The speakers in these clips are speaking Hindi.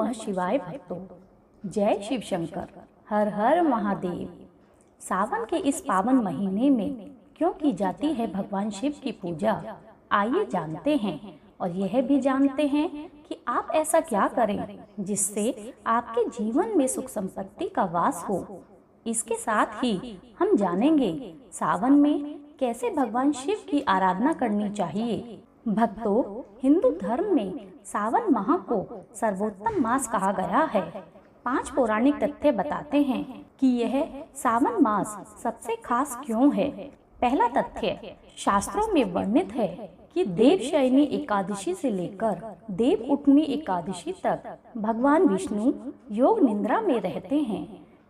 नमः शिवाय भक्तों, जय शिव शंकर, हर हर महादेव। सावन के इस पावन महीने में क्यों की जाती है भगवान शिव की पूजा, आइए जानते हैं और यह भी जानते हैं कि आप ऐसा क्या करें जिससे आपके जीवन में सुख संपत्ति का वास हो। इसके साथ ही हम जानेंगे सावन में कैसे भगवान शिव की आराधना करनी चाहिए। भक्तों, हिंदू धर्म में सावन माह को सर्वोत्तम मास कहा गया है। 5 पौराणिक तथ्य बताते हैं कि यह सावन मास सबसे खास क्यों है। पहला तथ्य, शास्त्रों में वर्णित है कि देवशयनी एकादशी से लेकर देव उठनी एकादशी तक भगवान विष्णु योग निद्रा में रहते हैं।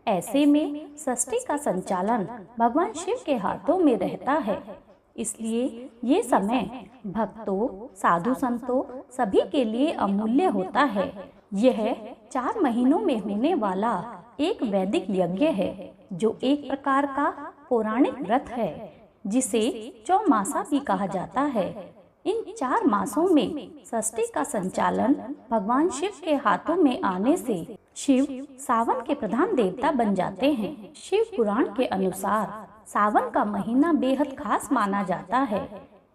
ऐसे में षष्ठी का संचालन भगवान शिव के हाथों में रहता है, इसलिए ये समय भक्तों, साधु संतों सभी के लिए अमूल्य होता है। यह 4 महीनों में होने वाला एक वैदिक यज्ञ है जो एक प्रकार का पौराणिक व्रत है जिसे चौमासा भी कहा जाता है। इन 4 मासों में षष्ठी का संचालन भगवान शिव के हाथों में आने से शिव सावन के प्रधान देवता बन जाते हैं। शिव पुराण के अनुसार सावन का महीना बेहद खास माना जाता है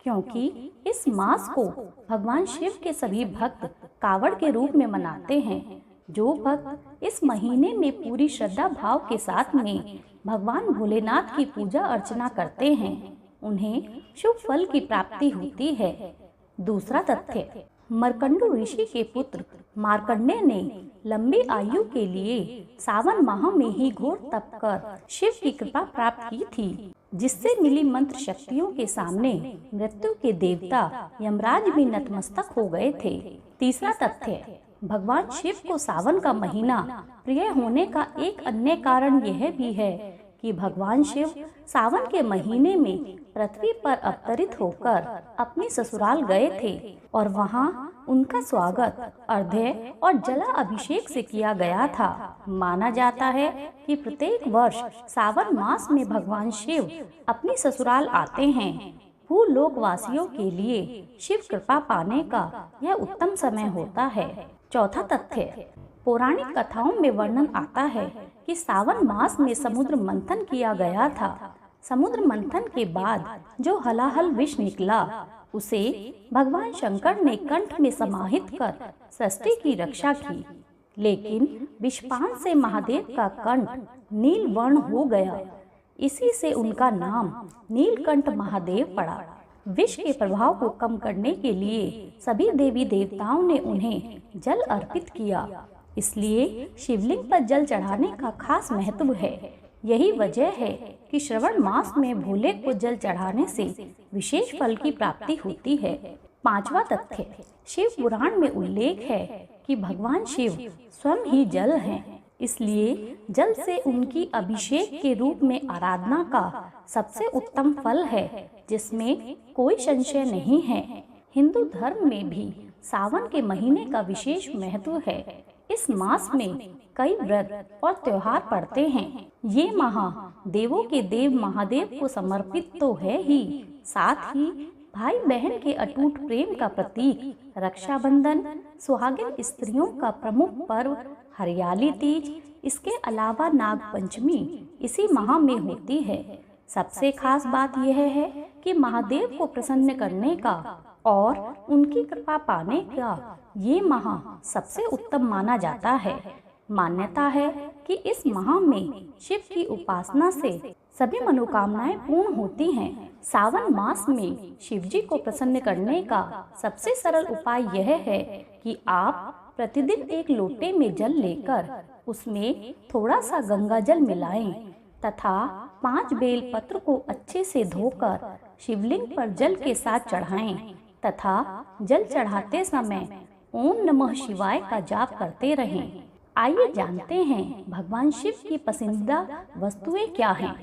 क्योंकि इस मास को भगवान शिव के सभी भक्त कावड़ के रूप में मनाते हैं। जो भक्त इस महीने में पूरी श्रद्धा भाव के साथ में भगवान भोलेनाथ की पूजा अर्चना करते हैं, उन्हें शुभ फल की प्राप्ति होती है। दूसरा तथ्य, मर्कंडू ऋषि के पुत्र मार्कंडेय ने लंबी आयु के लिए सावन माह में ही घोर तप कर शिव की कृपा प्राप्त की थी, जिससे मिली मंत्र शक्तियों के सामने मृत्यु के देवता यमराज भी नतमस्तक हो गए थे। तीसरा तथ्य, भगवान शिव को सावन का महीना प्रिय होने का एक अन्य कारण यह भी है कि भगवान शिव सावन के महीने में पृथ्वी पर अवतरित होकर अपनी ससुराल गए थे और वहां उनका स्वागत अर्घ्य और जला अभिषेक से किया गया था। माना जाता है कि प्रत्येक वर्ष सावन मास में भगवान शिव अपनी ससुराल आते हैं। भूलोक वासियों के लिए शिव कृपा पाने का यह उत्तम समय होता है। चौथा तथ्य, पौराणिक कथाओं में वर्णन आता है कि सावन मास में समुद्र मंथन किया गया था। समुद्र मंथन के बाद जो हलाहल विष निकला उसे भगवान शंकर ने कंठ में समाहित कर षष्ठी की रक्षा की, लेकिन विषपान से महादेव का कंठ नील वर्ण हो गया। इसी से उनका नाम नीलकंठ महादेव पड़ा। विष के प्रभाव को कम करने के लिए सभी देवी देवताओं ने उन्हें जल अर्पित किया, इसलिए शिवलिंग पर जल चढ़ाने का खास महत्व है। यही वजह है कि श्रावण मास में भोले को जल चढ़ाने से विशेष फल की प्राप्ति होती है। 5वां तथ्य, शिव पुराण में उल्लेख है कि भगवान शिव स्वयं ही जल हैं, इसलिए जल से उनकी अभिषेक के रूप में आराधना का सबसे उत्तम फल है, जिसमें कोई संशय नहीं है। हिंदू धर्म में भी सावन के महीने का विशेष महत्व है। इस मास में कई व्रत और त्योहार पड़ते हैं। ये माह देवों के देव महादेव को समर्पित तो है ही, साथ ही भाई बहन के अटूट प्रेम का प्रतीक रक्षाबंधन, सुहागिन स्त्रियों का प्रमुख पर्व हरियाली तीज, इसके अलावा नाग पंचमी इसी माह में होती है। सबसे खास बात यह है कि महादेव को प्रसन्न करने का और उनकी कृपा पाने का ये माह सबसे उत्तम माना जाता है। मान्यता है कि इस माह में शिव की उपासना से सभी मनोकामनाएं पूर्ण होती हैं। सावन मास में शिव जी को प्रसन्न करने का सबसे सरल उपाय यह है कि आप प्रतिदिन एक लोटे में जल लेकर उसमें थोड़ा सा गंगा जल मिलाएं तथा 5 बेल पत्र को अच्छे से धोकर शिवलिंग पर जल के साथ चढ़ाएं तथा जल चढ़ाते समय ओम नमः शिवाय का जाप करते रहें। आइए जानते हैं भगवान शिव की पसंदीदा वस्तुएं क्या हैं।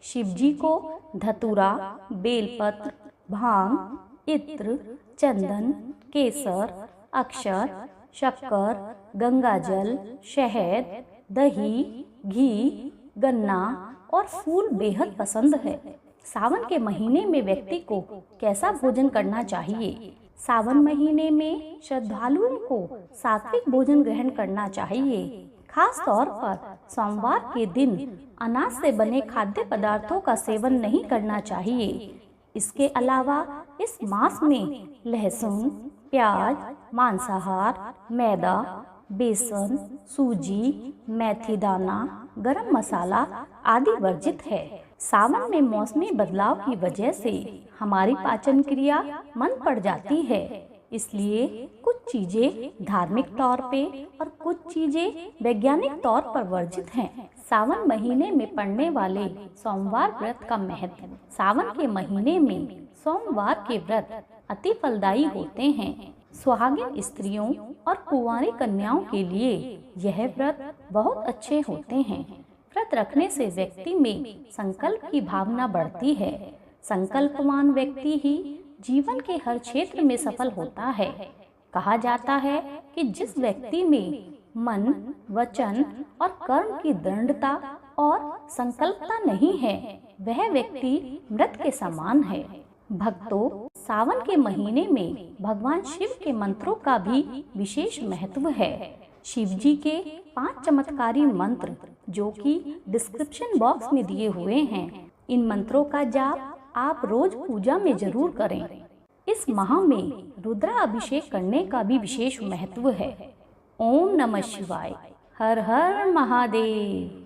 शिव जी को धतूरा, बेलपत्र, भांग, इत्र, चंदन, केसर, अक्षर, शक्कर, गंगाजल, शहद, दही, घी, गन्ना और फूल बेहद पसंद है। सावन के महीने में व्यक्ति को कैसा भोजन करना चाहिए। सावन महीने में श्रद्धालुओं को सात्विक भोजन ग्रहण करना चाहिए। खास तौर पर सोमवार के दिन अनाज से बने खाद्य पदार्थों का सेवन नहीं करना चाहिए। इसके अलावा इस मास में लहसुन, प्याज, मांसाहार, मैदा, बेसन, सूजी, मेथी दाना, गरम मसाला आदि वर्जित है। सावन में मौसमी बदलाव की वजह से हमारी पाचन क्रिया मंद पड़ जाती है, इसलिए कुछ चीजें धार्मिक तौर पे और कुछ चीजें वैज्ञानिक तौर पर वर्जित हैं। सावन महीने में पड़ने वाले सोमवार व्रत का महत्व। सावन के महीने में सोमवार के व्रत अति फलदायी होते हैं। सुहागिन स्त्रियों और कुंवारी कन्याओं के लिए यह व्रत बहुत अच्छे होते हैं। व्रत रखने से व्यक्ति में संकल्प की भावना बढ़ती है। संकल्पवान व्यक्ति ही जीवन के हर क्षेत्र में सफल होता है। कहा जाता है कि जिस व्यक्ति में मन, वचन और कर्म की दृढ़ता और संकल्पता नहीं है, वह व्यक्ति मृत के समान है। भक्तों, सावन के महीने में भगवान शिव के मंत्रों का भी विशेष महत्व है। शिव जी के 5 चमत्कारी मंत्र जो कि डिस्क्रिप्शन बॉक्स में दिए हुए हैं, इन मंत्रों का जाप आप रोज पूजा में जरूर करें। इस माह में रुद्राभिषेक करने का भी विशेष महत्व है। ओम नमः शिवाय। हर हर महादेव।